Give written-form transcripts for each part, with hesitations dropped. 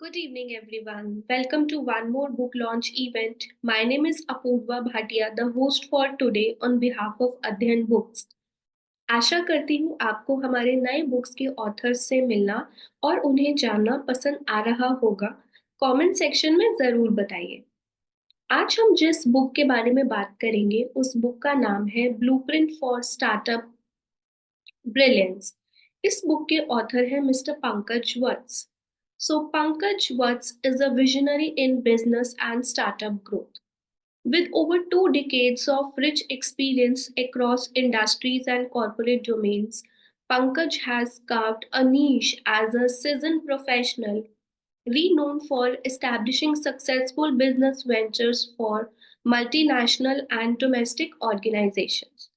Good evening, everyone. Welcome to one more book launch event. My name is Apurva Bhatia, the host for today on behalf of अध्ययन Books. आशा करती हूँ आपको हमारे नए books के authors से मिलना और उन्हें जानना पसंद आ रहा होगा। कमेंट सेक्शन में जरूर बताइए। आज हम जिस बुक के बारे में बात करेंगे उस बुक का नाम है ब्लूप्रिंट फॉर स्टार्टअप ब्रिलियंस। इस बुक के ऑथर है mister Pankaj Vatsa. So Pankaj Vats is a visionary in business and startup growth. With over 2 decades of rich experience across industries and corporate domains, Pankaj has carved a niche as a seasoned professional renowned for establishing successful business ventures for multinational and domestic organizations.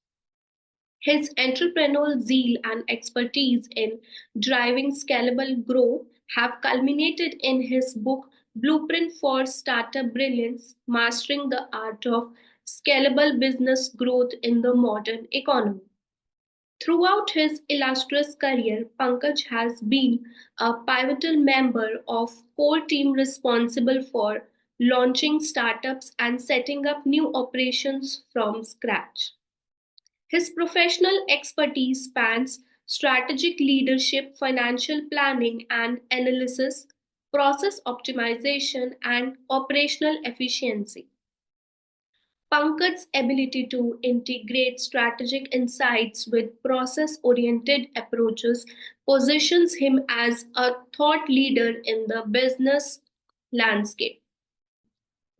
His entrepreneurial zeal and expertise in driving scalable growth have culminated in his book Blueprint for Startup Brilliance: Mastering the Art of Scalable Business Growth in the Modern Economy. Throughout his illustrious career, Pankaj has been a pivotal member of core team responsible for launching startups and setting up new operations from scratch. His professional expertise spans strategic leadership, financial planning and analysis, process optimization, and operational efficiency. Pankaj's ability to integrate strategic insights with process oriented approaches positions him as a thought leader in the business landscape.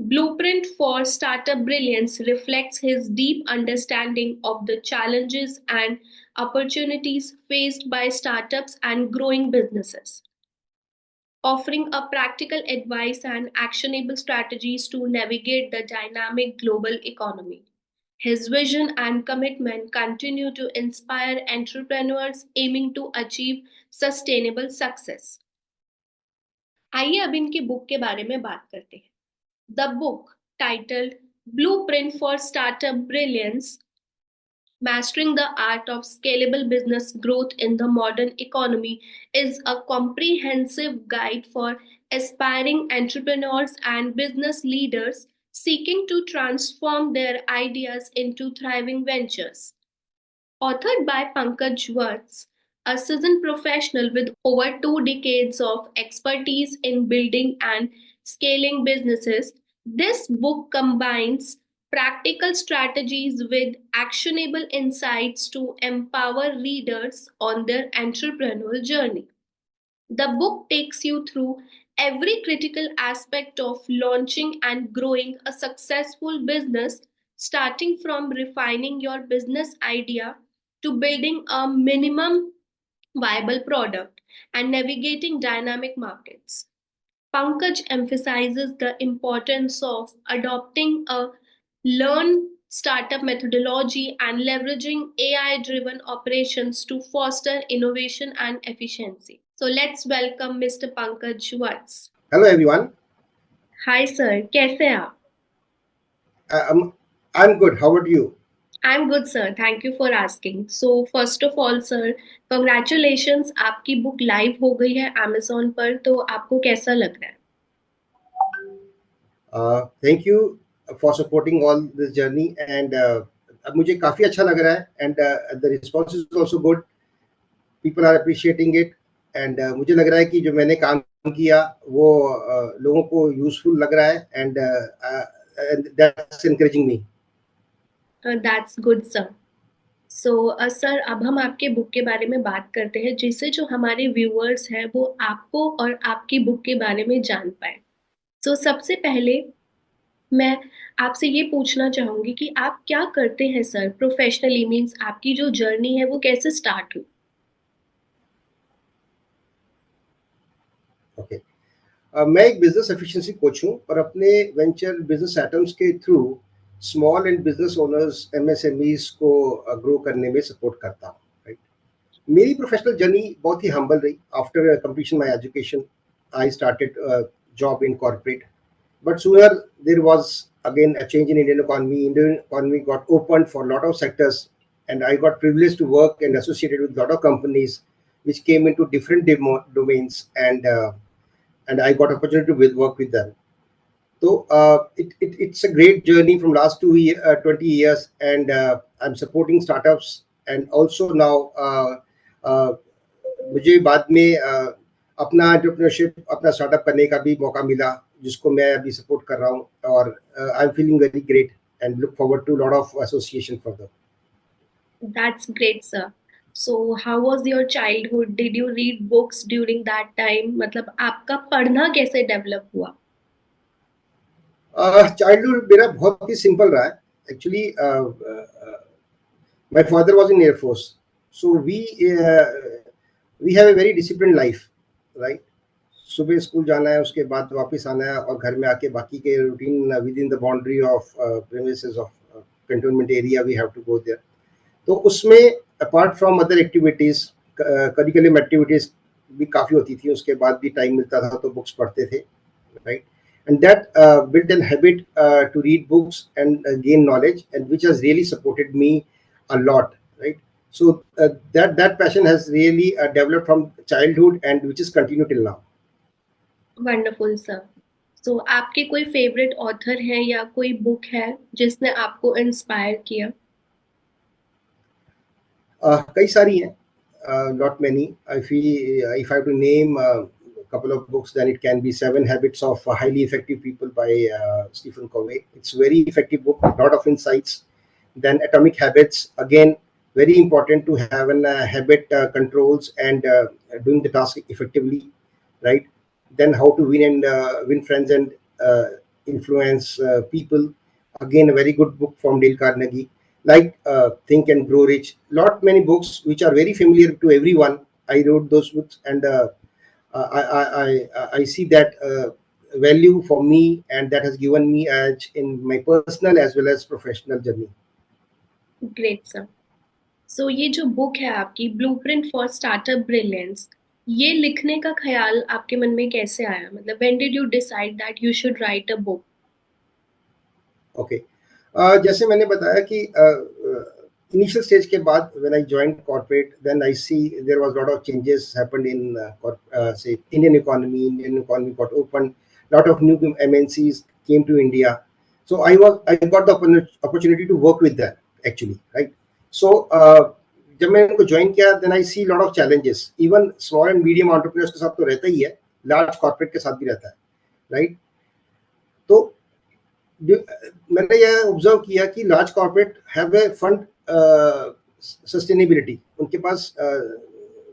Blueprint for Startup Brilliance reflects his deep understanding of the challenges and opportunities faced by startups and growing businesses, offering a practical advice and actionable strategies to navigate the dynamic global economy. His vision and commitment continue to inspire entrepreneurs aiming to achieve sustainable success. आइए अब इनकी book के बारे में बात करते हैं। The book, titled Blueprint for Startup Brilliance: Mastering the Art of Scalable Business Growth in the Modern Economy, is a comprehensive guide for aspiring entrepreneurs and business leaders seeking to transform their ideas into thriving ventures. Authored by Pankaj Vats, a seasoned professional with over 2 decades of expertise in building and scaling businesses, this book combines practical strategies with actionable insights to empower readers on their entrepreneurial journey. The book takes you through every critical aspect of launching and growing a successful business, starting from refining your business idea to building a minimum viable product and navigating dynamic markets. Pankaj emphasizes the importance of adopting a learn startup methodology and leveraging AI driven operations to foster innovation and efficiency. So let's welcome Mr. Pankaj Vats. Hello everyone. Hi sir, कैसे हैं आप? I'm good. How about you? I'm good sir, thank you for asking. So first of all sir, congratulations, आपकी book live हो गई है Amazon पर, तो आपको कैसा लग रहा है? Thank you for supporting all this journey and अब मुझे काफ़ी अच्छा लग रहा है and the response is also good. People are appreciating it and मुझे लग रहा है कि जो मैंने काम किया वो लोगों को useful लग रहा है and that's encouraging me. That's good sir. So sir अब हम आपके बुक के बारे में बात करते हैं जिससे जो हमारे व्यूअर्स हैं वो आपको और आपकी बुक के बारे में जान पाए। सो सबसे पहले मैं आपसे ये पूछना चाहूंगी कि आप क्या करते हैं सर प्रोफेशनली, मींस आपकी जो जर्नी है वो कैसे स्टार्ट हुई? ओके मैं एक बिजनेस एफिशिएंसी कोच हूँ और अपने वेंचर बिजनेस एटम्स के through small and business owners MSMEs को ग्रो करने में सपोर्ट करता हूँ। राइट, मेरी प्रोफेशनल जर्नी बहुत ही हम्बल रही। After completion my education I started job in corporate, but sooner there was again a change in Indian economy. Indian economy got opened for a lot of sectors, and I got privileged to work and associated with a lot of companies which came into different domains. And and I got opportunity to work with them. So it's a great journey from last 20 years, and I'm supporting startups, and also now uh, मुझे बाद में अपना entrepreneurship अपना startup करने का भी मौका मिला, जिसको मैं अभी सपोर्ट कर रहा हूँ, और I am feeling very great and look forward to lot of association further. That's great, sir. So, how was your childhood? Did you read books during that time? मतलब आपका पढ़ना कैसे डेवलप हुआ? चाइल्डहुड मेरा बहुत ही सिंपल रहा है actually. My father was in Air Force, so we have a very disciplined life, right? सुबह स्कूल जाना है, उसके बाद वापस आना है, और घर में आके बाकी के routine within the boundary of premises of cantonment area we have to go there. तो उसमें apart from other activities, curriculum activities भी काफ़ी होती थी, उसके बाद भी टाइम मिलता था तो बुक्स पढ़ते थे, right? And that built a habit to read books and gain knowledge, and which has really supported me a lot, right? So that passion has really developed from childhood, and which is continued till now. Wonderful, sir. So, आपके कोई favourite author है या कोई book है जिसने आपको inspire किया? कई सारी हैं, not many. I feel if I have to name a couple of books, then it can be Seven Habits of Highly Effective People by Stephen Covey. It's a very effective book, a lot of insights. Then Atomic Habits, again, very important to have an habit controls and doing the task effectively, right? Then How to Win and Win Friends and Influence People, again a very good book from Dale Carnegie. Like Think and Grow Rich, lot many books which are very familiar to everyone. I wrote those books, and I see that value for me, and that has given me edge in my personal as well as professional journey. Great, sir. So ये जो book है आपकी blueprint for startup brilliance, ये लिखने का ख्याल आपके मन में कैसे आया? मतलब when did you decide that you should write a book? Okay, जैसे मैंने बताया कि इनिशियल स्टेज के बाद when I joined corporate, then I see there was lot of changes happened in say Indian economy got opened, lot of new MNCs came to India. So I got the opportunity to work with them actually, right? So जब मैंने इनको join किया, then I see lot of challenges. Even small and medium entrepreneurs के साथ तो रहता ही है, large corporate के साथ भी रहता है, राइट? तो मैंने ये ऑब्जर्व किया कि large corporate have a fund sustainability, उनके पास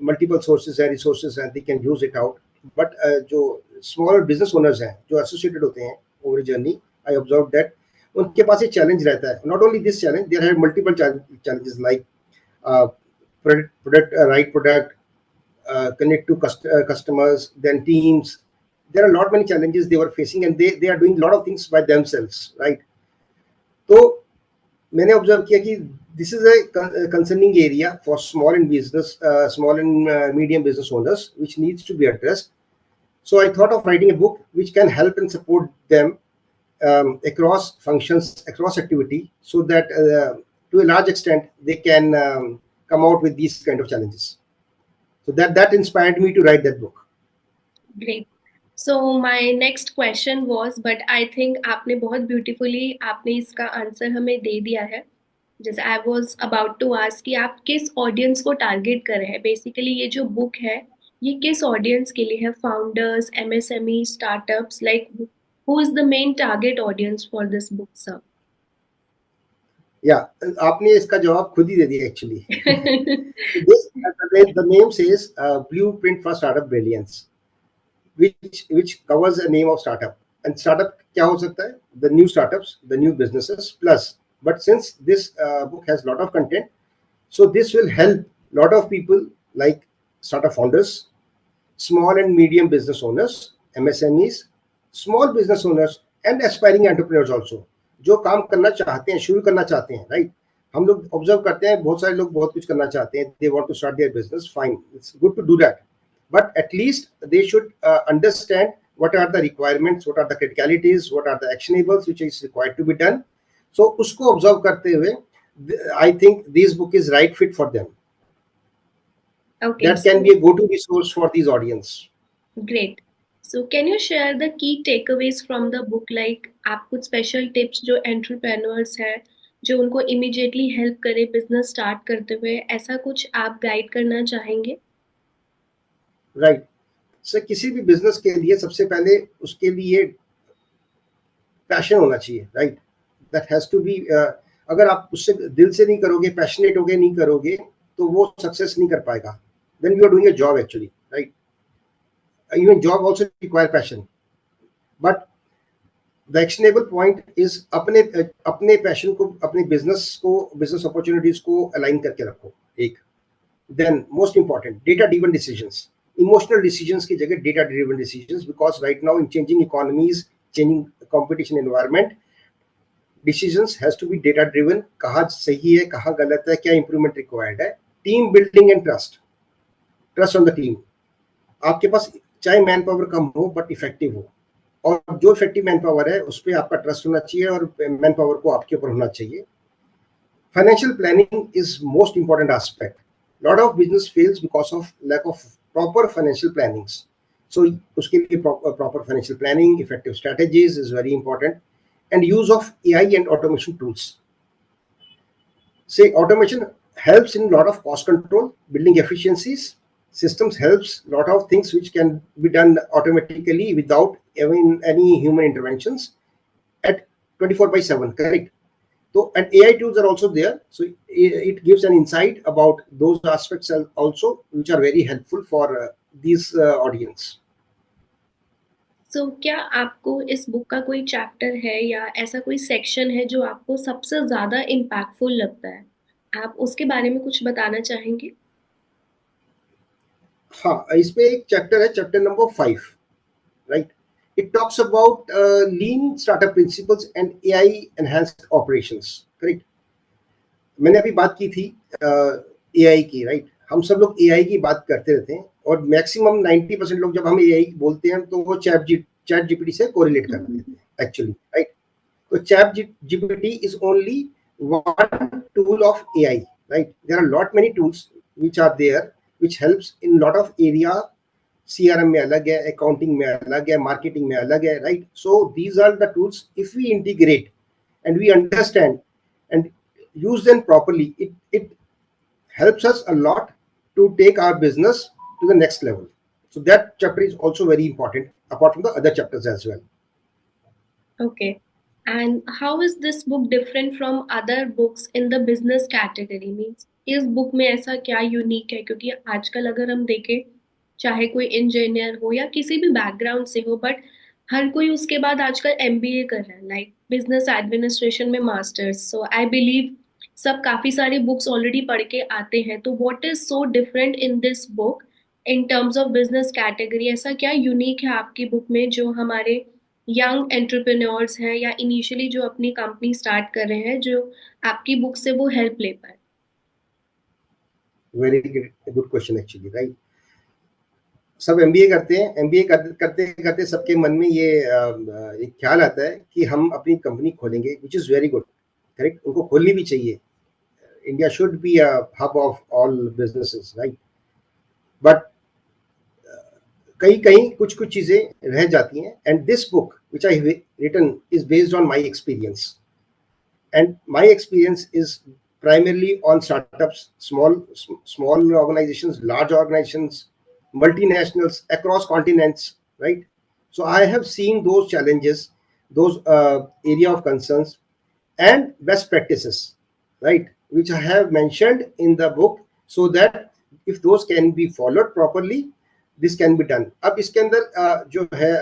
मल्टीपल सोर्सेज है, रिसोर्सेज हैं, they can use it out. But जो स्मॉल बिजनेस ओनर्स हैं जो एसोसिएटेड होते हैं over journey, I observe that उनके पास एक चैलेंज रहता है. Not only this challenge, there have multiple challenges like right product, connect to customers, then teams. There are a lot many challenges they were facing, and they are doing a lot of things by themselves, right? तो मैंने observe किया कि this is a concerning area for small and medium business owners, which needs to be addressed. So I thought of writing a book which can help and support them across functions, across activity, so that to a large extent they can come out with these kind of challenges. So that inspired me to write that book. Great. So my next question was, but I think आपने बहुत beautifully आपने इसका answer हमें दे दिया है. जैसे I was about to ask कि आप किस ऑडियंस को टारगेट कर रहे हैं. बेसिकली ये जो बुक है ये किस ऑडियंस के लिए है? Founders, MSME, startups, like who is the main target audience for this book, sir? Yeah, आपने इसका जवाब खुद ही दे दिया actually. The name says Blueprint for Startup Brilliance, which covers a name of startup. And startup क्या हो सकता है? The new startups, the new businesses plus. But since this book has a lot of content, so this will help a lot of people like startup founders, small and medium business owners, MSMEs, small business owners and aspiring entrepreneurs also, जो काम करना चाहते हैं, शुरू करना चाहते हैं, right? हम लोग ऑब्जर्व करते हैं बहुत सारे लोग बहुत कुछ करना चाहते हैं, they want to start their business, fine, it's good to do that, but at least they should understand what are the requirements, what are the criticalities, what are the actionables which is required to be done. So उसको observe करते हुए I think this book is right fit for them. Okay, that can be a go-to resource for these audience. Great. So can you share the key takeaways from the book? Like आप कुछ special tips जो entrepreneurs है जो उनको immediately help करे business start करते हुए, ऐसा कुछ आप गाइड करना चाहेंगे? राइट। सर किसी भी बिजनेस के लिए सबसे पहले उसके लिए पैशन होना चाहिए, right. That has to be, अगर आप उससे दिल से नहीं करोगे, पैशनेट होगे नहीं करोगे, तो वो सक्सेस नहीं कर पाएगा। Then you are doing a job actually, right. Even job also require passion, but the actionable point is अपने अपने पैशन को, अपने बिजनेस को, बिजनेस अपॉर्चुनिटीज को अलाइन करके रखो। एक, then most important, data driven decisions. Emotional decisions की जगह data driven decisions, because right now in changing economies, changing competition environment, decisions has to be data driven. कहाँ सही है, कहाँ गलत है, क्या इंप्रूवमेंट रिक्वायर्ड है। Team building and trust, trust on the team. आपके पास चाहे मैन पावर कम हो बट इफेक्टिव हो, और जो इफेक्टिव मैन पावर है उस पर आपका ट्रस्ट होना चाहिए और मैन पावर को आपके ऊपर होना चाहिए। Financial planning is most important aspect. Lot of business fails because of lack of proper financial plannings. So उसके लिए proper financial planning, effective strategies is very important, and use of AI and automation tools. Say automation helps in a lot of cost control, building efficiencies. Systems helps a lot of things which can be done automatically without even any human interventions at 24/7, correct? So, and AI tools are also there. So it gives an insight about those aspects also, which are very helpful for these audience. सो क्या आपको इस book का कोई chapter है या ऐसा कोई section है जो आपको सबसे ज्यादा इम्पैक्टफुल लगता है? आप उसके बारे में कुछ बताना चाहेंगे? हाँ, इसमें एक चैप्टर है, chapter number 5, right. It talks about lean startup principles and AI enhanced operations, correct? मैंने अभी बात की थी AI की, राइट। हम सब लोग AI की बात करते रहते हैं, और मैक्सिमम 90% लोग जब हम AI बोलते हैं तो वो चैट जीपीटी से कोरिलेट कर देते हैं एक्चुअली, राइट। तो chat GPT is only one tool of AI, right? There are lot many tools which are there which helps in lot of area. CRM में अलग है, accounting में अलग है, marketing में अलग है, right? So these are the tools. If we integrate and we understand and use them properly, it helps us a lot to take our business to the next level. So that chapter is also very important, apart from the other chapters as well. Okay. And how is this book different from other books in the business category? Means इस book में ऐसा क्या unique है? क्योंकि आजकल अगर हम देखें, चाहे कोई इंजीनियर हो या किसी भी बैकग्राउंड से हो, बट हर कोई उसके बाद आजकल एमबीए कर रहा है, लाइक बिजनेस एडमिनिस्ट्रेशन में मास्टर्स। सो आई बिलीव सब काफी सारी बुक्स ऑलरेडी पढ़ के आते हैं। तो what is so different in this book in terms of business category? ऐसा क्या यूनिक है आपकी बुक में जो हमारे यंग एंटरप्रेन्योर्स हैं या इनिशियली जो अपनी कंपनी स्टार्ट कर रहे हैं, जो आपकी बुक से वो हेल्प ले पाए? Very good question actually, right? सब एमबीए करते हैं, एमबीए करते करते सबके मन में ये एक ख्याल आता है कि हम अपनी कंपनी खोलेंगे, which is very good, correct. उनको खोलनी भी चाहिए। India should be a hub of all businesses, right. But कहीं कहीं कुछ कुछ चीज़ें रह जाती हैं, and this book which I written is based on my experience, and my experience is primarily on startups, small organizations, large organizations, multinationals across continents, right? So I have seen those challenges, those area of concerns and best practices, right, which I have mentioned in the book, so that if those can be followed properly, this can be done. अब इसके अंदर जो है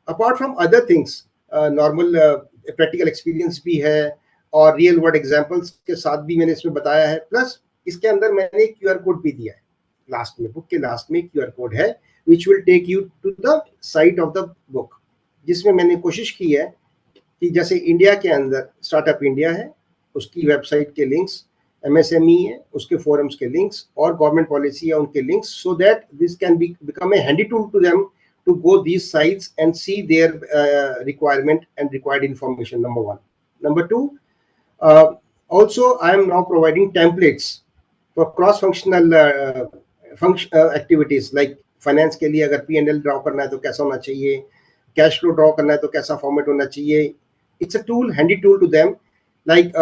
apart from other things, normal practical experience भी है, और real world examples के साथ भी मैंने इसमें बताया है। प्लस इसके अंदर मैंने क्यूआर कोड भी दिया है लास्ट में, बुक के लास्ट में क्यूआर कोड है which will take you to the site of the book, जिसमें मैंने कोशिश की है कि जैसे इंडिया के अंदर स्टार्टअप इंडिया है, उसकी वेबसाइट के लिंक्स, एमएसएमई है उसके फोरम्स के लिंक्स, और गवर्नमेंट पॉलिसी है उनके links, so that this can be become a handy tool to them to go these sites and see their requirement and required information, number one. Number two, also I am now providing templates for cross-functional activities like finance के लिए अगर P&L draw करना है तो कैसा होना चाहिए, cash flow draw करना है तो कैसा फॉर्मेट होना चाहिए. It's a tool, handy tool to them. Like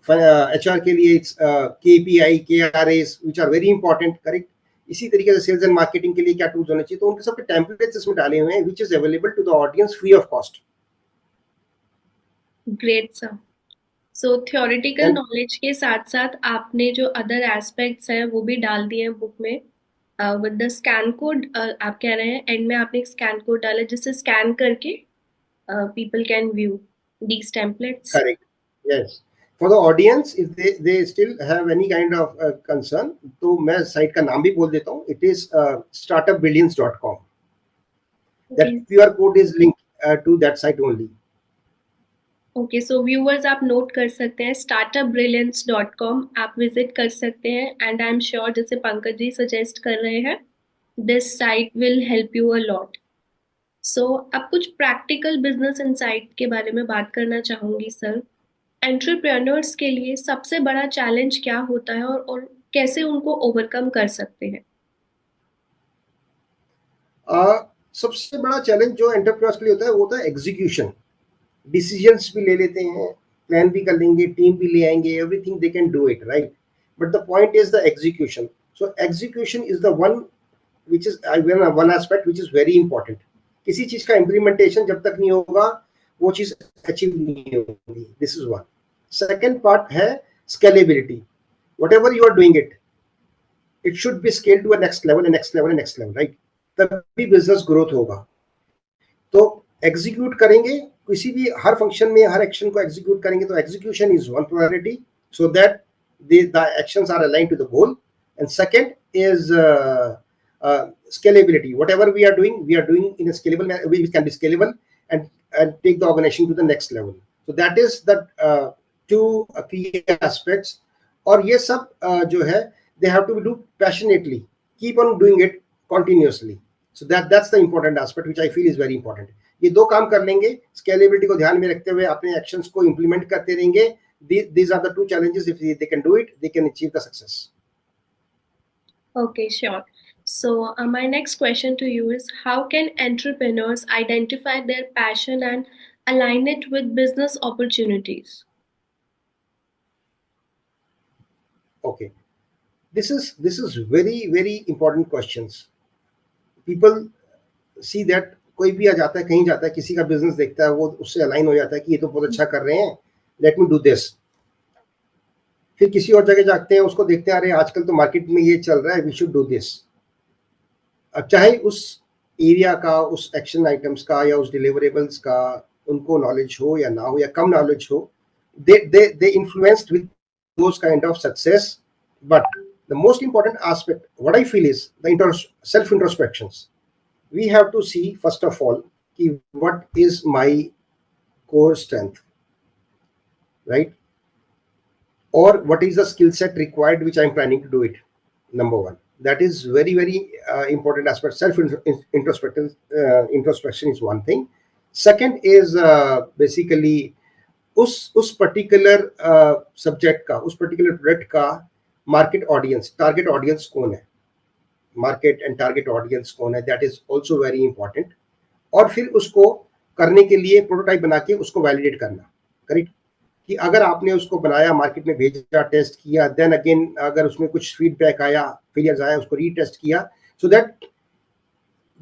HR के लिए it's KPI, KRAs which are very important, correct. इसी तरीके से सेल्स एंड मार्केटिंग के लिए क्या टूल्स होने चाहिए, तो उनके सबके टेम्पलेट्स इसमें डाले हुए हैं, which is available to the audience free of cost. Great sir. So theoretical And knowledge के साथ साथ आपने जो अदर एस्पेक्ट्स हैं वो भी डाल दिए हैं बुक में. विद द स्कैन कोड, आप कह रहे हैं एंड में आपने एक स्कैन कोड डाला जिससे स्कैन करके people can view these templates. correct, yes. For the audience, if they still have any kind of concern, तो मैं साइट का नाम भी बोल देता हूँ. It is startupbrilliance.com. That Okay. QR code is linked to that site only. Okay, so viewers आप note कर सकते हैं startupbrilliance.com आप विजिट कर सकते हैं. एंड आई एम श्योर जैसे पंकज जी सजेस्ट कर रहे हैं this site will help you a lot. So अब कुछ प्रैक्टिकल बिजनेस इनसाइट के बारे में बात करना चाहूंगी सर. एंटरप्रेन्योर्स के लिए सबसे बड़ा चैलेंज क्या होता है और कैसे उनको ओवरकम कर सकते हैं? सबसे बड़ा चैलेंज जो एंटरप्रेन्योर्स के लिए होता है वो होता है एग्जीक्यूशन. डिसीजंस भी ले लेते हैं, प्लान भी कर लेंगे, टीम भी ले आएंगे, everything they can do it, right. But the point is the execution. So execution is the one which is one aspect which is very important. किसी चीज का इम्प्लीमेंटेशन जब तक नहीं होगा वो चीज अचीव नहीं होगी. This is one. Second part है scalability. Whatever you are doing it should be scale to a next level, next level, next level, right. तभी बिजनेस ग्रोथ होगा. तो एग्जीक्यूट करेंगे किसी भी हर फंक्शन में, हर एक्शन को एग्जीक्यूट करेंगे तो execution is one priority so that the actions are aligned to the goal. And second is scalability. Whatever we are doing in a scalable manner. We can be scalable and take the organization to the next level. So that is the two key aspects. और ये सब जो है they have to do passionately, keep on doing it continuously. So that's the important aspect which I feel is very important. ये दो काम कर लेंगे, scalability को ध्यान में रखते हुए अपने actions को implement करते रहेंगे. These are the two challenges. If they can do it, they can achieve the success. Okay, sure. So my next question to you is, how can entrepreneurs identify their passion and align it with business opportunities? Okay, this is very important questions. People see that कोई भी आ जाता है, कहीं जाता है, किसी का business देखता है, वो उससे अलाइन हो जाता है कि ये तो बहुत अच्छा कर रहे हैं, लेट मी डू दिस. फिर किसी और जगह जाते हैं, उसको देखते हैं, अरे आजकल तो मार्केट में ये चल रहा है, वी शुड डू दिस. अब चाहे उस एरिया का, उस एक्शन आइटम्स का या उस डिलीवरेबल्स का उनको नॉलेज हो या ना हो या कम नॉलेज हो, they influenced with those kind of success. But the most important aspect, what I feel, is the self introspections. We have to see first of all what is my core strength, right, or what is the skill set required which I am planning to do it. Number one, that is very important aspect. Self introspection is one thing. Second is basically उस particular subject का, उस particular product का market audience, target audience कौन है, market and target audience कौन है, that is also very important. और फिर उसको करने के लिए प्रोटोटाइप बना के उसको वैलिडेट करना, करेक्ट. कि अगर आपने उसको बनाया, मार्केट में भेजा, टेस्ट किया, देन अगेन अगर उसमें कुछ फीडबैक आया, फेलियर्स आया, उसको रीटेस्ट किया, सो that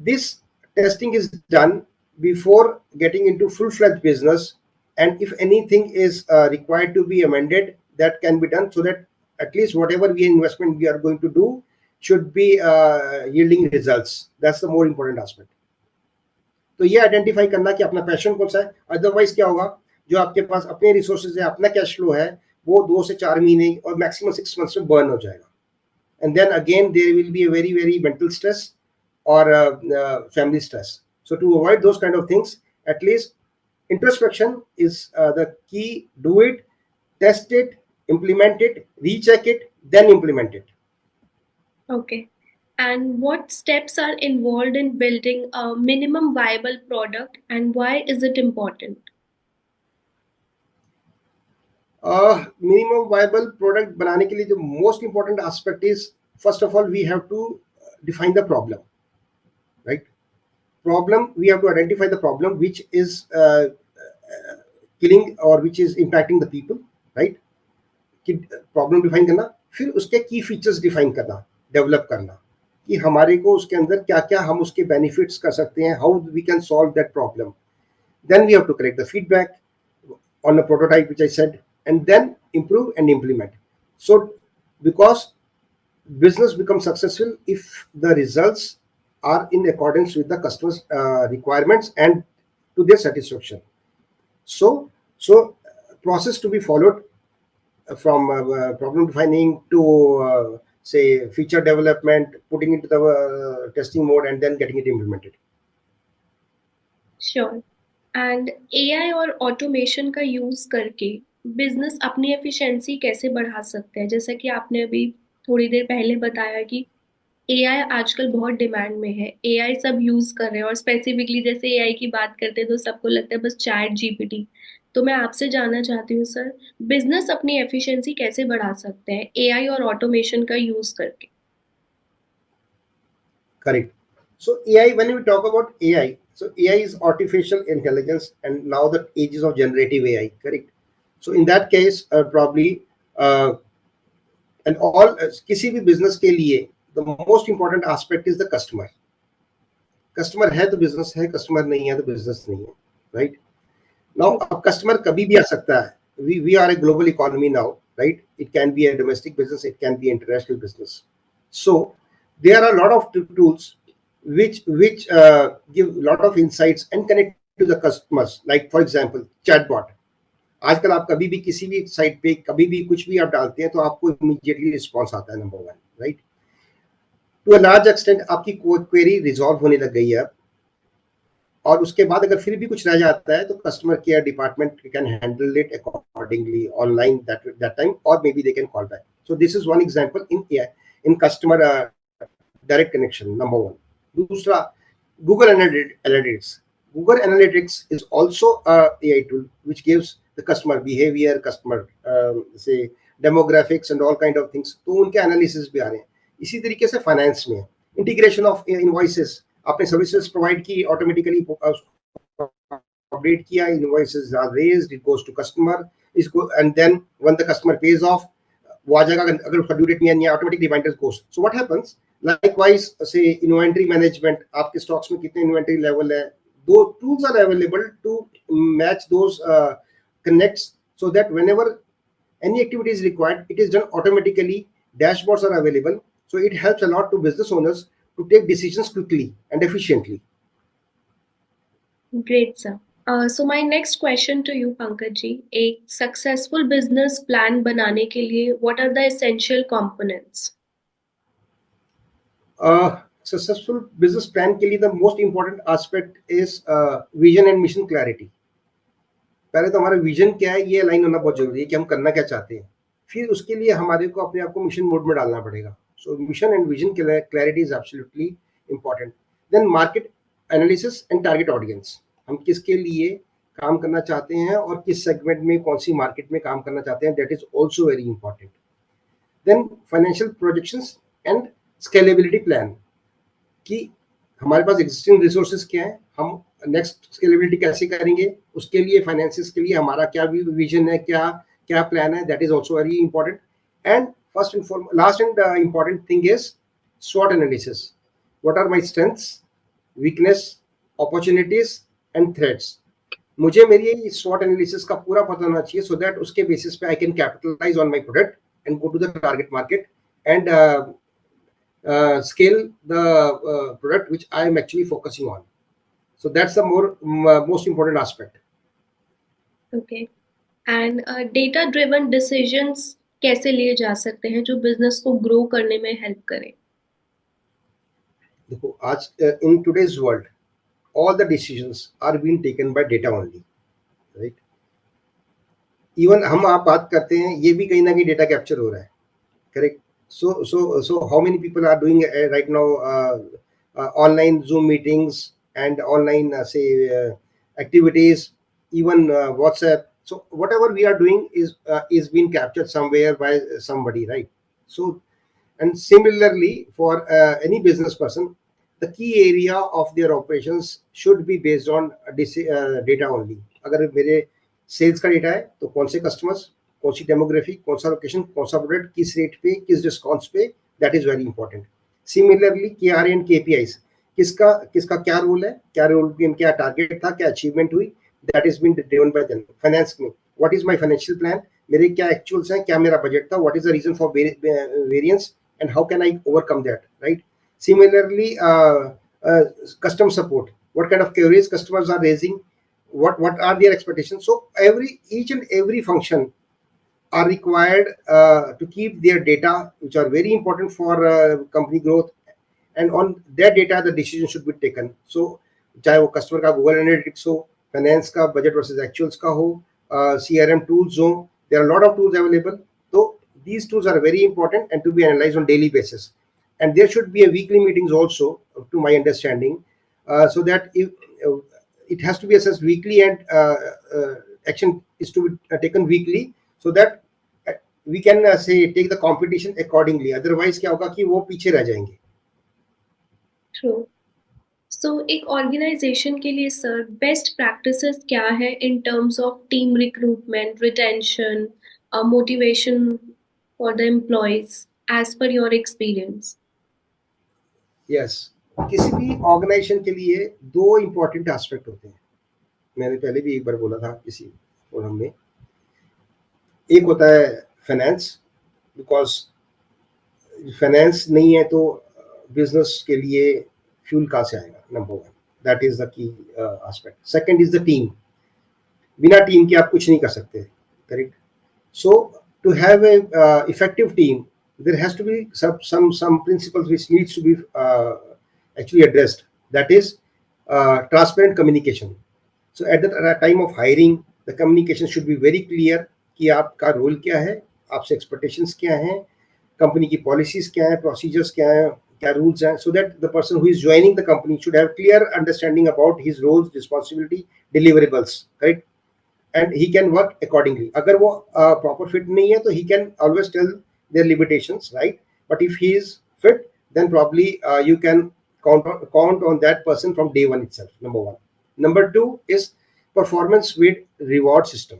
this testing is done before getting into full fledged business. And if anything is required to be amended, that can be done, so that at least whatever investment we are going to do should be yielding results. That's the more important aspect. तो ये identify करना कि अपना passion कौन सा है. Otherwise क्या होगा, जो आपके पास अपने रिसोर्सेज है, अपना कैश फ्लो है, वो 2 से 4 महीने और मैक्सिमम 6 months में बर्न हो जाएगा. And then again there will be a very mental stress और family stress. So to avoid those kind of things, at least introspection is the key. Do it, test it, implement it, recheck it, then implement it. Okay. And what steps are involved in building a minimum viable product and why is it important? Minimum viable product बनाने के लिए जो most important aspect is, first of all we have to define the problem. problem, we have to identify the problem which is killing or which is impacting the people, right? कि problem define करना, फिर उसके की features define करना, develop करना कि हमारे को उसके अंदर क्या क्या हम उसके बेनिफिट्स कर सकते हैं, how we can solve that problem. Then we have to collect the feedback on a prototype, which I said, and then improve and implement. So, because business becomes successful if the results are in accordance with the customer's requirements and to their satisfaction. So process to be followed from problem defining to say feature development, putting into the testing mode, and then getting it implemented. Sure. And AI और automation का use करके business अपनी efficiency कैसे बढ़ा सकते हैं? जैसा कि आपने अभी थोड़ी देर पहले बताया कि एआई आजकल बहुत डिमांड में है, एआई सब यूज कर रहे हैं, और स्पेसिफिकली जैसे एआई की बात करते हैं तो सबको लगता है बस चैट जीपीटी. तो मैं आपसे जानना चाहती हूँ सर, बिजनेस अपनी एफिशिएंसी कैसे बढ़ा सकते हैं एआई और ऑटोमेशन का यूज करके? Correct. So AI, when we talk about AI, so AI is artificial intelligence, and now the ages of generative AI. Correct. So in that case, probably and all किसी भी business के लिए the most important aspect is the customer. Customer है तो business है, customer नहीं है तो business नहीं है, right? Now अब customer कभी भी आ सकता है. We are a global economy now, right? It can be a domestic business, it can be international business. So there are a lot of tools which give a lot of insights and connect to the customers. Like for example, chatbot. आजकल आप कभी भी किसी भी site पे कभी भी कुछ भी आप डालते हैं तो आपको इमीडिएटली रिस्पॉन्स आता है, number one, right? To a large extent आपकी क्वेरी रिजॉल्व होने लग गई है, और उसके बाद अगर फिर भी कुछ रह जाता है तो customer care department can handle it accordingly online that time, और maybe they can call back. So this is one example in customer direct connection, number one. दूसरा, Google analytics. Google Analytics is also a AI tool which gives the customer behavior, customer say demographics and all kind of things. तो उनके analysis भी आ रहे हैं. इसी तरीके से finance में इंटीग्रेशन ऑफ इनवॉइसेस, आपने सर्विसेज प्रोवाइड की, ऑटोमेटिकली अपडेट किया, invoices are raised, it goes to customer, इसको, and then when the customer pays off, वो आ जाएगा. अगर उसका ड्यू डेट नहीं है, automatic reminders goes. So what happens, likewise से इन्वेंटरी मैनेजमेंट, आपके स्टॉक्स में कितने इन्वेंटरी लेवल है, those tools are available to match those connects, so that whenever any activity is required, it is done automatically. Dashboards are available, so it helps a lot to business owners to take decisions quickly and efficiently. Great, sir. So my next question to you, Pankaj ji, एक successful business plan बनाने के लिए what are the essential components? Successful business plan के लिए the most important aspect is vision and mission clarity. पहले तो हमारा vision क्या है ये अलाइन होना बहुत जरूरी है कि हम करना क्या चाहते हैं. फिर उसके लिए हमारे को अपने आप को मिशन मोड में डालना पड़ेगा. So mission and vision clarity is absolutely important. Then market analysis and target audience, हम किसके लिए काम करना चाहते हैं और किस सेगमेंट में, कौन सी मार्केट में काम करना चाहते हैं, that is also very important. Then financial projections and scalability plan, कि हमारे पास एग्जिस्टिंग रिसोर्सेज क्या है, हम नेक्स्ट स्केलेबिलिटी कैसे करेंगे, उसके लिए फाइनेंसिस के लिए हमारा क्या विजन है, क्या क्या प्लान है, that is also very important. And first and last and important thing is SWOT analysis. What are my strengths, weakness, opportunities and threats. मुझे मेरी SWOT एनालिसिस का पूरा पता होना चाहिए, सो दैट उसके बेसिस पे I can capitalise on my product and go to the target market and scale the product which I am actually focusing on. So that's the most important aspect. Okay. And data driven decisions कैसे लिए जा सकते हैं जो business को grow करने में help करें? देखो, आज in today's world all the decisions are being taken by data only, right? Even हम आप बात करते हैं, ये भी कहीं ना कहीं डेटा कैप्चर हो रहा है, correct? So how many people are doing right now online Zoom meetings and online activities, even WhatsApp. So whatever we are doing is being captured somewhere by somebody, right? So, and similarly for any business person, the key area of their operations should be based on data only. अगर मेरे sales का data है तो कौन से customers, कौन सी demography, कौन सा लोकेशन, कौन सा प्रोडक्ट, किस रेट पे, किस डिस्काउंट्स पे, that is very important. Similarly KRA and KPIs, किसका किसका क्या रोल है, क्या रोल, क्या टारगेट था, क्या अचीवमेंट हुई, that is been driven by them. Finance में what is my financial plan, मेरे क्या एक्चुअल्स हैं, क्या मेरा बजट था, what is the reason for variance and how can I overcome that, right. Similarly, custom support, what kind of queries customers are raising, what are their expectations. So each and every function are required to keep their data, which are very important for company growth, and on that data the decision should be taken. So चाहे वो customer का Google analytics हो, finance का budget versus actuals का हो, CRM tools हो, there are a lot of tools available. So these tools are very important and to be analyzed on daily basis. And there should be a weekly meetings also, to my understanding, so that if it has to be assessed weekly, and action is to be taken weekly, so that we can say take the competition accordingly. Otherwise क्या होगा कि वो पीछे रह जाएंगे. True. So एक organisation के लिए सर बेस्ट प्रैक्टिसेस क्या है in terms of team recruitment, retention, motivation for the employees as per your experience? Yes, किसी भी ऑर्गेनाइजेशन के लिए दो इंपॉर्टेंट एस्पेक्ट होते हैं. मैंने पहले भी एक बार बोला था किसी फोरम में. एक होता है फाइनेंस, बिकॉज फाइनेंस नहीं है तो बिजनेस के लिए फ्यूल कहाँ से आएगा, number one. That is the key aspect. Second is the team. बिना टीम के आप कुछ नहीं कर सकते, correct. So to have a effective team, there has to be some principles which needs to be actually addressed. That is transparent communication. So at the time of hiring, the communication should be very clear कि आपका role क्या है, आपसे expectations क्या हैं, company की policies क्या हैं, प्रोसीजर्स क्या हैं, क्या रूल्स हैं, so that the person who is joining the company should have clear understanding about his roles, responsibility, deliverables, right, and he can work accordingly. अगर वो proper fit नहीं है तो he can always tell their limitations, right? But if he is fit, then probably you can count on that person from day one itself. Number one. Number two is performance with reward system.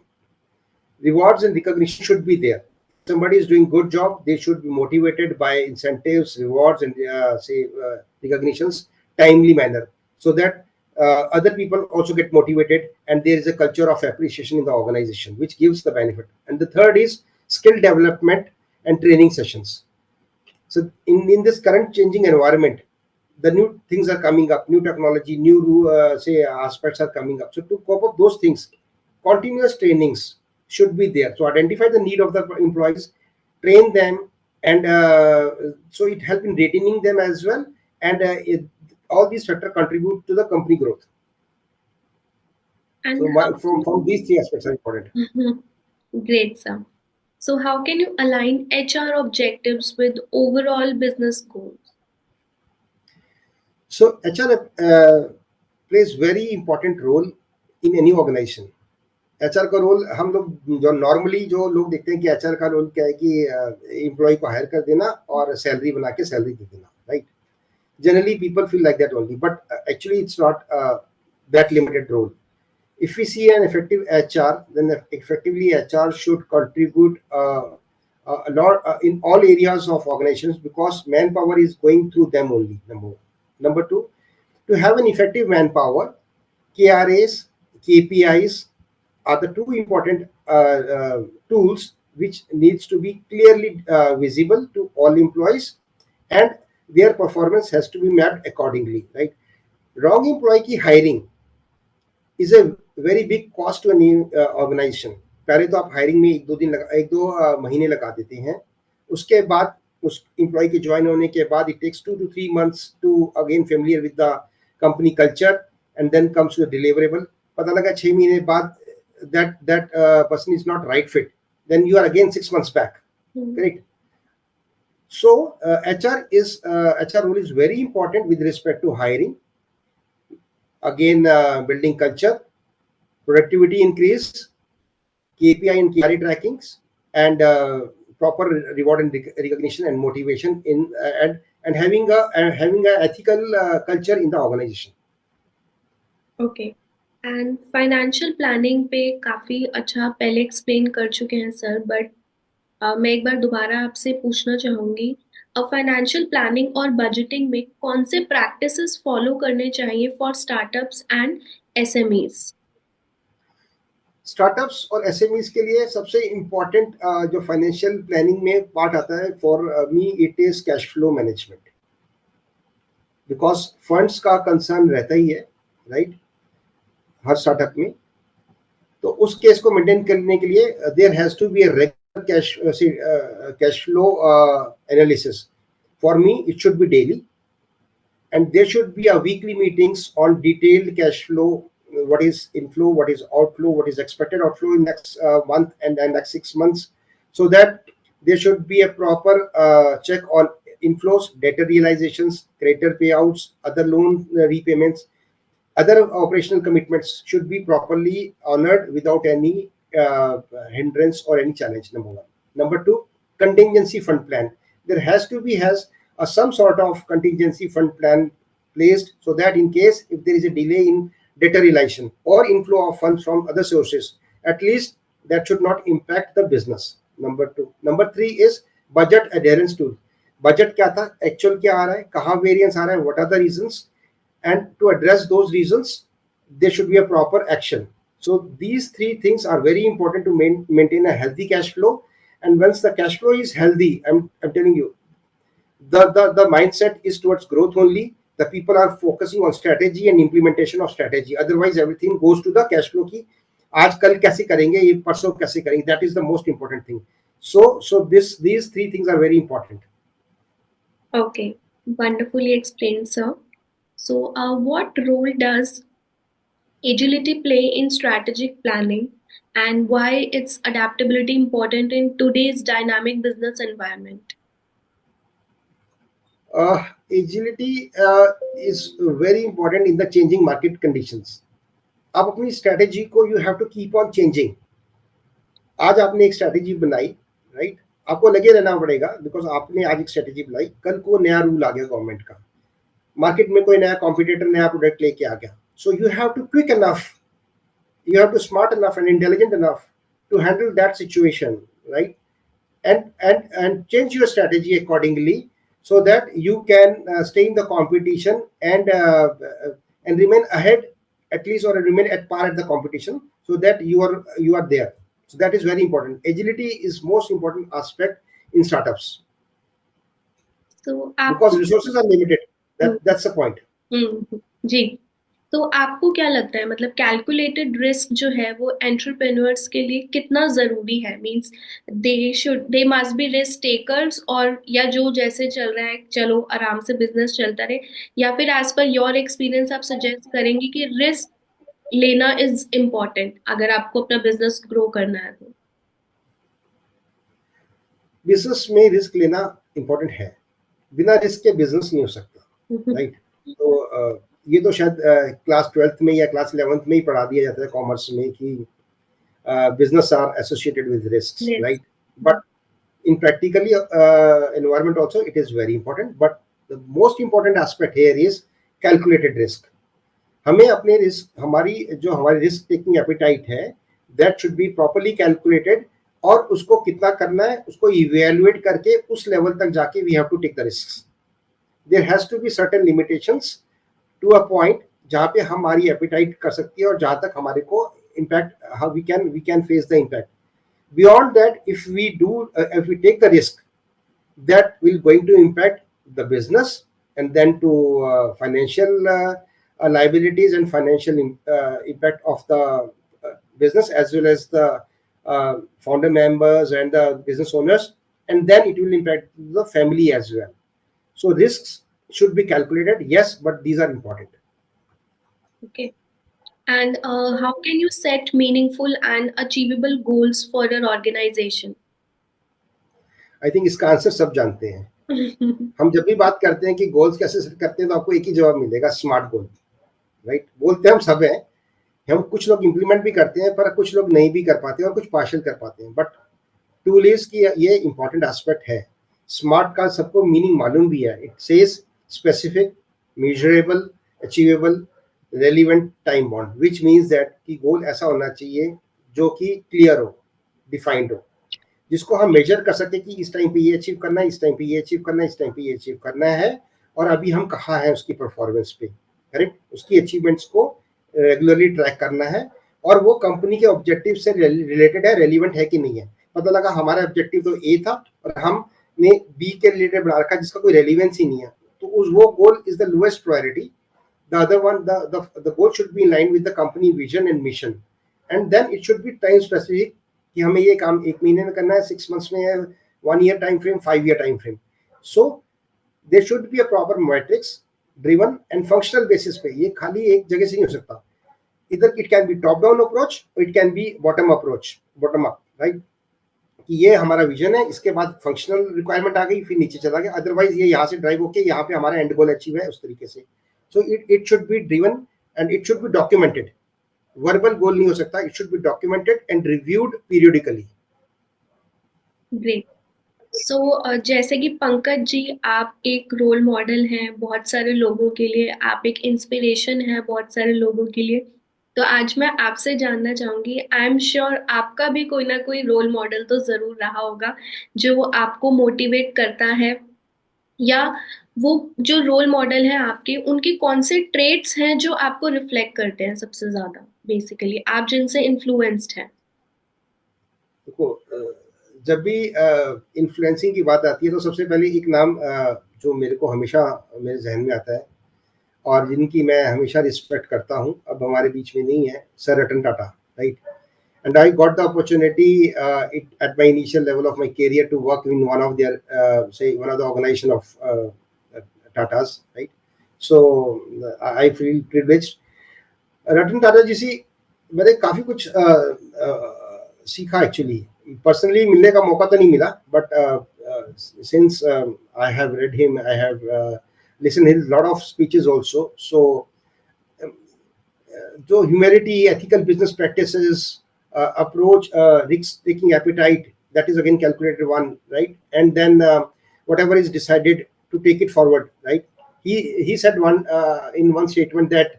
Rewards and recognition should be there. If somebody is doing good job, they should be motivated by incentives, rewards, and recognitions, timely manner, so that other people also get motivated, and there is a culture of appreciation in the organization, which gives the benefit. And the third is skill development and training sessions. So in this current changing environment, the new things are coming up, new technology, new aspects are coming up. So to cope up those things, continuous trainings should be there. So identify the need of the employees, train them, and so it helps in retaining them as well. And all these factors contribute to the company growth. And so from these three aspects are important. Great, sir. So how can you align HR objectives with overall business goals? So HR plays very important role in any organization. HR का role हम लोग जो normally जो लोग देखते हैं कि HR का रोल क्या है कि एम्प्लॉय को हायर कर देना और सैलरी बना के सैलरी दे देना, right. Generally people feel like that only, but actually it's not that limited role. If we see an effective HR, then effectively HR should contribute a lot in all areas of organizations, because manpower is going through them only, number one. Number two, to have an effective manpower, KRAs, KPIs are the two important tools which needs to be clearly visible to all employees, and their performance has to be mapped accordingly, right. Wrong employee की hiring is a very big cost to an organization. पहले तो आप hiring में एक दो महीने लगा देते हैं, उसके बाद उस एम्प्लॉय के ज्वाइन होने के बाद it takes 2 to 3 months to again familiar with the company culture, and then comes to the deliverable. पता लगा 6 महीने बाद that person is not right fit, then you are again 6 months back, correct. So HR role is very important with respect to hiring, again building culture, productivity increase, KPI and KRA trackings, and proper reward and recognition and motivation in and and having a ethical culture in the organization. Okay. And financial planning पे काफी अच्छा पहले explain कर चुके हैं sir, but मैं एक बार दोबारा आपसे पूछना चाहूंगी, फाइनेंशियल प्लानिंग और बजटिंग में कौन से प्रैक्टिसेस फॉलो करने चाहिए for startups and SMEs? Startups और एसएमईज के लिए सबसे इम्पोर्टेंट जो फाइनेंशियल प्लानिंग में पार्ट आता है, for me it is cash flow management, because funds का कंसर्न रहता ही है, राइट, हर स्टार्टअप में। तो उस केस को मेंटेन करने के लिए there has to be a regular cash flow analysis. For me it should be daily, and there should be a weekly meetings on detailed cash flow, what is inflow, what is outflow, what is expected outflow in next month and then next 6 months, so that there should be a proper check on inflows, debtor realizations, creditor payouts, other loan repayments, other operational commitments should be properly honored without any hindrance or any challenge. Number one. Number two, contingency fund plan. There has to be some sort of contingency fund plan placed, so that in case if there is a delay in debtor realization or inflow of funds from other sources, at least that should not impact the business. Number two. Number three is budget adherence tool. Budget क्या था, actual क्या आ रहा है, कहाँ variance आ रहा है, what are the reasons, and to address those reasons there should be a proper action. So these three things are very important to maintain a healthy cash flow. And once the cash flow is healthy, I'm telling you, the mindset is towards growth only. The people are focusing on strategy and implementation of strategy, otherwise everything goes to the cash flow की आज कल कैसे करेंगे, ये परसों कैसे करेंगे. That is the most important thing. So these three things are very important. Okay, wonderfully explained, sir. So what role does agility play in strategic planning, and why its adaptability important in today's dynamic business environment? Agility is very important in the changing market conditions. आप अपनी strategy को you have to keep on changing. आज आपने एक strategy बनाई, right, आपको लगे रहना पड़ेगा, बिकॉज आपने आज एक स्ट्रैटेजी बनाई, कल को नया रूल आ गया गवर्नमेंट का, मार्केट में कोई नया कॉम्पिटिटर नया प्रोडक्ट लेके आ गया. So you have to quick enough, you have to smart enough and intelligent enough to handle that situation, right, and change your strategy accordingly, so that you can stay in the competition and remain ahead, at least, or remain at par at the competition, so that you are there. So that is very important. Agility is most important aspect in startups, So because resources are limited. That's the point. जी, तो आपको क्या लगता है, मतलब calculated risk जो है वो entrepreneurs के लिए कितना जरूरी है? Means they must be risk takers, और या जो जैसे चल रहा है चलो आराम से बिजनेस चलता रहे, या फिर एज पर योर एक्सपीरियंस आप सजेस्ट करेंगे कि रिस्क लेना इज इम्पोर्टेंट अगर आपको अपना बिजनेस ग्रो करना है तो? बिजनेस में रिस्क लेना इंपॉर्टेंट है, बिना रिस्क के बिजनेस नहीं हो सकता, राइट. तो ये तो शायद क्लास 12th में या क्लास 11th में ही पढ़ा दिया जाता है कॉमर्स में कि business are associated with risks, Yes. right? But in practically environment also it is very important. But the most important aspect here is calculated risk. हमें अपने रिस्क, हमारी रिस्क टेकिंग एपिटाइट है, that should be properly calculated, और उसको कितना करना है उसको इवेल्युएट करके उस लेवल तक जाके we have to take the risk. There has to be certain limitations to a point जहाँ पे हमारी एपिटाइट कर सकती है और जहाँ तक हमारे को impact, how we can face the impact. Beyond that, if we take the risk, that will going to impact the business, and then to financial liabilities and financial impact of the business, as well as the founder members and the business owners, and then it will impact the family as well. So risks should be calculated, yes, but these are important. Okay. And how can you set meaningful and achievable goals for your organization? I think इसका answer सब जानते हैं. हम जब भी बात करते हैं कि गोल्स कैसे सेट करते हैं, तो आपको एक ही जवाब मिलेगा, स्मार्ट गोल, राइट. बोलते हम सब हैं, हम कुछ लोग इंप्लीमेंट भी करते हैं, पर कुछ लोग नहीं भी कर पाते और कुछ पार्शियल कर पाते हैं. बट टूल इज की ये इंपॉर्टेंट एस्पेक्ट है स्मार्ट का सबको मीनिंग मालूम भी है. It says specific, measurable, achievable, relevant, time bound, which means that कि गोल ऐसा होना चाहिए जो कि क्लियर हो, डिफाइंड हो, जिसको हम मेजर कर सकते कि इस टाइम पे ये अचीव करना है, इस टाइम पे ये अचीव करना है, इस टाइम पे ये अचीव करना है, और अभी हम कहाँ हैं उसकी परफॉर्मेंस पे. करेक्ट. उसकी अचीवमेंट्स को रेगुलरली ट्रैक करना है, और वो कंपनी के ऑब्जेक्टिव से रिलेटेड है, रेलिवेंट है कि नहीं है. पता लगा हमारा ऑब्जेक्टिव तो ए था और हमने बी के रिलेटेड बना रखा जिसका कोई रेलिवेंस ही नहीं है, तो उस वो goal is the lowest priority. The other one, the goal should be in line with the company vision and mission, and then it should be time specific कि हमें ये काम 1 महीने में करना है, 6 months में है, 1 year time frame, 5 year time frame. So there should be a proper matrix driven and functional basis पे. ये खाली एक जगह से नहीं हो सकता. Either it can be top down approach or it can be bottom approach, bottom up, right? कि ये हमारा विजन है, इसके बाद फंक्शनल रिक्वायरमेंट आ गई, फिर नीचे चला गया, अदरवाइज ये यहाँ से ड्राइव होके यहाँ पे हमारा एंड गोल अचीव है उस तरीके से. So it should be driven and it should be documented. Verbal goal नहीं हो सकता, it should be documented and reviewed periodically. Great. So जैसे कि पंकज जी, आप एक रोल मॉडल हैं बहुत सारे लोगों के लिए, आप एक इंस्पिरेशन हैं बहुत सारे लोगों के लिए. तो आज मैं आपसे जानना चाहूंगी, आई एम श्योर आपका भी कोई ना कोई रोल मॉडल तो जरूर रहा होगा जो आपको मोटिवेट करता है, या वो जो रोल मॉडल है आपके, उनके कौन से ट्रेट्स हैं जो आपको रिफ्लेक्ट करते हैं सबसे ज्यादा, बेसिकली आप जिनसे इन्फ्लुएंस्ड हैं. देखो, जब भी इन्फ्लुएंसिंग की बात आती है तो सबसे पहले एक नाम जो मेरे को हमेशा मेरे जहन में आता है और जिनकी मैं हमेशा रिस्पेक्ट करता हूँ, अब हमारे बीच में नहीं है, sir Ratan Tata, right. And I got the opportunity at my initial level of my career to work in one of their, say, one of the organization of Tata's, right? So I feel privileged. Ratan Tata जी से मैंने काफी कुछ सीखा actually. Personally मिलने का मौका तो नहीं मिला, but since I have read him, I have listened his lot of speeches also. So जो humanity, ethical business practices, approach, risk taking appetite, that is again calculated one, right? And then whatever is decided to take it forward, right? He said one in one statement that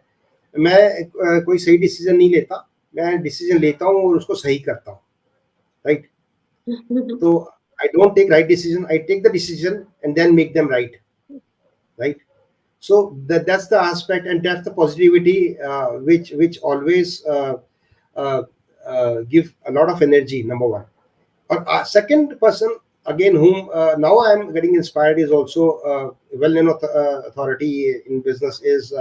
मैं कोई सही decision नहीं लेता, मैं decision लेता हूँ और उसको सही करता हूँ, राइट. तो I don't take right decision, I take the decision and then make them right, right? So that's the aspect, and that's the positivity which always give a lot of energy, number one. Or second person again whom now I am getting inspired is also well-known authority in business is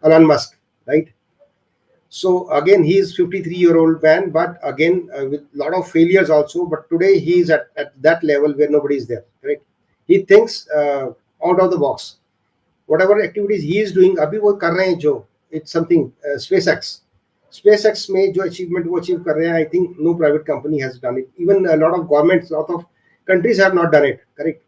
Elon Musk, right? So again, he is 53-year-old man, but again with a lot of failures also. But today he is at that level where nobody is there, right? He thinks out of the box. Whatever activities he is doing, अभी वो कर रहे हैं जो, it's something SpaceX में जो achievement वो achieve कर रहे हैं, I think no private company has done it. Even a lot of governments, a lot of countries have not done it, correct?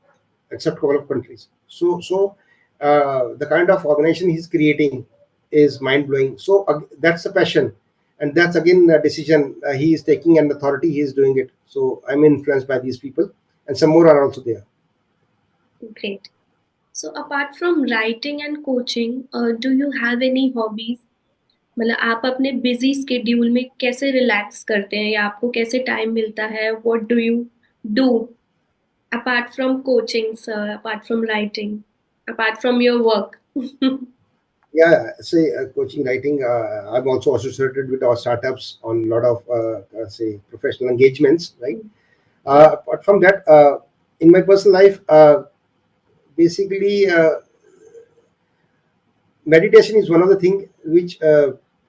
Except couple of countries. So the kind of organization he's creating is mind blowing. So that's the passion, and that's again a decision he is taking, and authority he is doing it. So I'm influenced by these people, and some more are also there. Great. So apart from writing and coaching, do you have any hobbies? मतलब आप अपने busy schedule में कैसे relax करते हैं, या आपको कैसे टाइम मिलता है? What do you do apart from coaching sir, apart from writing, apart from your work? Yeah, say coaching, writing. I'm also associated with our startups on a lot of say professional engagements, right? Apart from that, in my personal life, basically meditation is one of the things which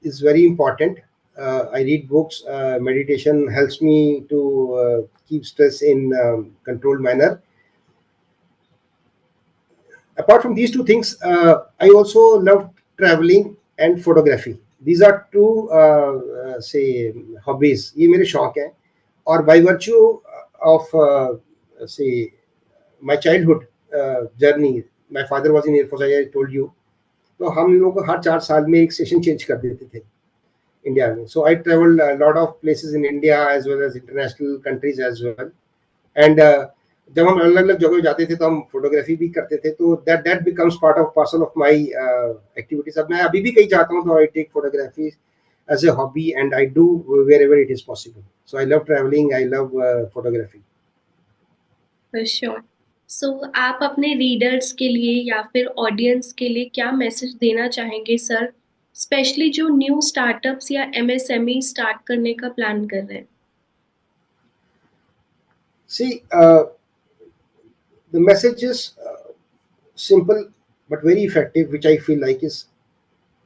is very important. I read books. Meditation helps me to keep stress in controlled manner. Apart from these two things, I also love traveling and photography. These are two say hobbies. ये मेरे शौक हैं, और by virtue of say my childhood journey, my father was in Air Force, I told you. तो हम लोग को हर 4 साल में एक सेशन चेंज कर देते थे इंडिया में. So I traveled a lot of places in India as well as international countries as well. And जब हम अलग अलग जगह जाते थे तो हम फोटोग्राफी भी करते थे, तो that that becomes part of parcel of my activities. अब मैं अभी भी कहीं जाता हूँ तो I take photography as a hobby and I do wherever it is possible. So I love travelling, I love photography. Sure. So आप अपने रीडर्स के लिए या फिर ऑडियंस के लिए क्या मैसेज देना चाहेंगे सर, स्पेशली जो न्यू स्टार्टअप्स या एमएसएमई स्टार्ट करने का प्लान कर रहे हैं? सी, the message is simple but very effective, which I feel like is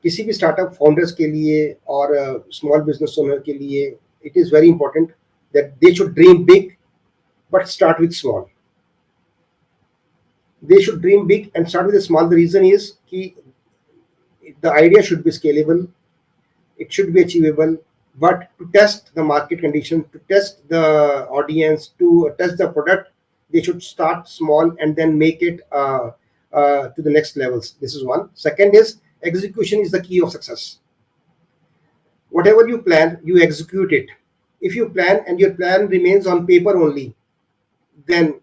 किसी भी स्टार्टअप फाउंडर्स के लिए और स्मॉल बिजनेस ओनर के लिए it is very important that they should dream big but start with small. They should dream big and start with a small. The reason is कि the idea should be scalable, it should be achievable, but to test the market condition, to test the audience, to test the product, they should start small and then make it to the next levels. This is one. Second is execution is the key of success. Whatever you plan, you execute it. If you plan and your plan remains on paper only, then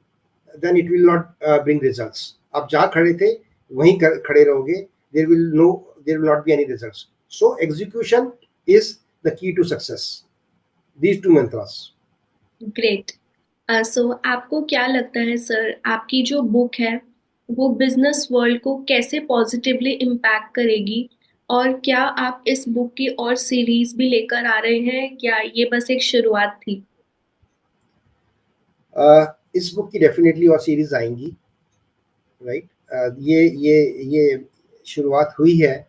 it will not bring results. आप जहाँ खड़े थे वहीं खड़े रहोगे, there will not be any results. So execution is the key to success. These two mantras. Great. So आपको क्या लगता है सर, आपकी जो बुक है वो बिजनेस वर्ल्ड को कैसे पॉजिटिवली इम्पैक्ट करेगी, और क्या आप इस बुक की और सीरीज भी लेकर आ रहे हैं या ये बस एक शुरुआत थी? इस बुक की डेफिनेटली और सीरीज आएंगी, राइट। ये शुरुआत हुई है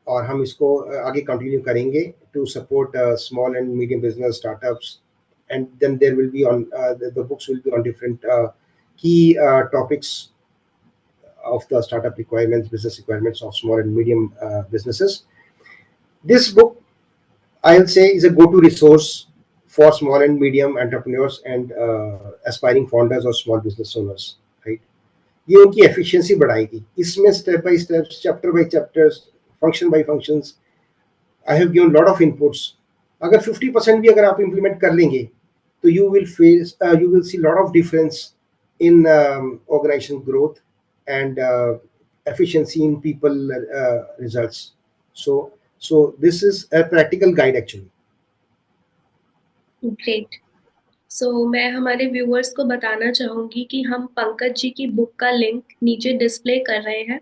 और हम इसको आगे कंटिन्यू करेंगे to support small and medium business startups, and then there will be on the books will be on different key topics of the startup requirements, business requirements of small and medium businesses. This book, I'll say, is a go-to resource for small and medium entrepreneurs and aspiring founders or small business owners, right? ये उनकी efficiency बढ़ाएगी। इसमें step by step, chapter by chapters, function by functions, I have given lot of inputs. अगर 50% भी अगर आप implement कर लेंगे तो you will see lot of difference in organization growth and efficiency in people results. So this is a practical guide actually. Great. So मैं हमारे viewers को बताना चाहूंगी कि हम पंकज जी की बुक का लिंक नीचे डिस्प्ले कर रहे हैं,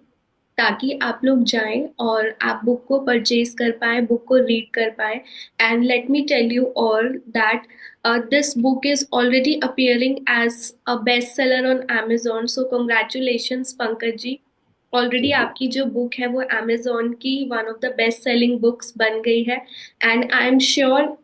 ताकि आप लोग जाएं और आप बुक को परचेज कर पाए, बुक को रीड कर पाए। And let me tell you all that this book is already appearing as a best seller on Amazon, so congratulations Pankaj ji. Already Thank you. आपकी जो बुक है वो Amazon की one of the best selling books बन गई है। And I am sure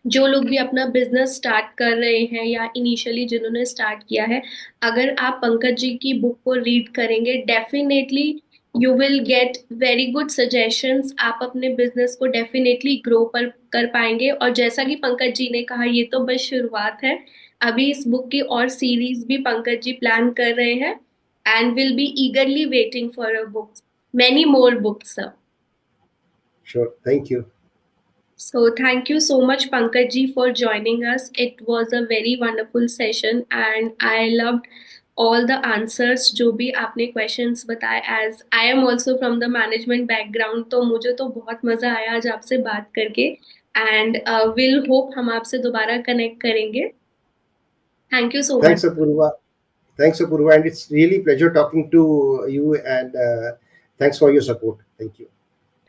जो लोग भी अपना बिजनेस स्टार्ट कर रहे हैं या इनिशियली जिन्होंने स्टार्ट किया है, अगर आप पंकज जी की बुक को रीड करेंगे, definitely you will get very good suggestions. आप अपने बिजनेस को डेफिनेटली ग्रो कर पाएंगे। और जैसा कि पंकज जी ने कहा, ये तो बस शुरुआत है। अभी इस बुक की और सीरीज भी पंकज जी प्लान कर रहे हैं and will be ईगरली waiting for a books, many more books sir. Sure, thank you. So thank you so much, Pankaj ji, for joining us. It was a very wonderful session and I loved all the answers जो भी आपने questions बताए। As I am also from the management background, तो मुझे तो बहुत मजा आया आज आपसे बात करके। And we'll hope हम आपसे दोबारा connect करेंगे। Thank you so much. Thanks Apurva. Thanks Apurva, and it's really pleasure talking to you, and thanks for your support. Thank you.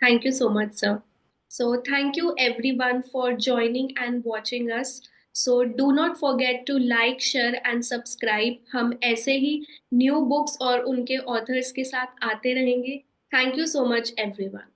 Thank you so much, sir. So, thank you everyone for joining and watching us. So, do not forget to like, share and subscribe. हम ऐसे ही new books और उनके authors के साथ आते रहेंगे। Thank you so much, everyone.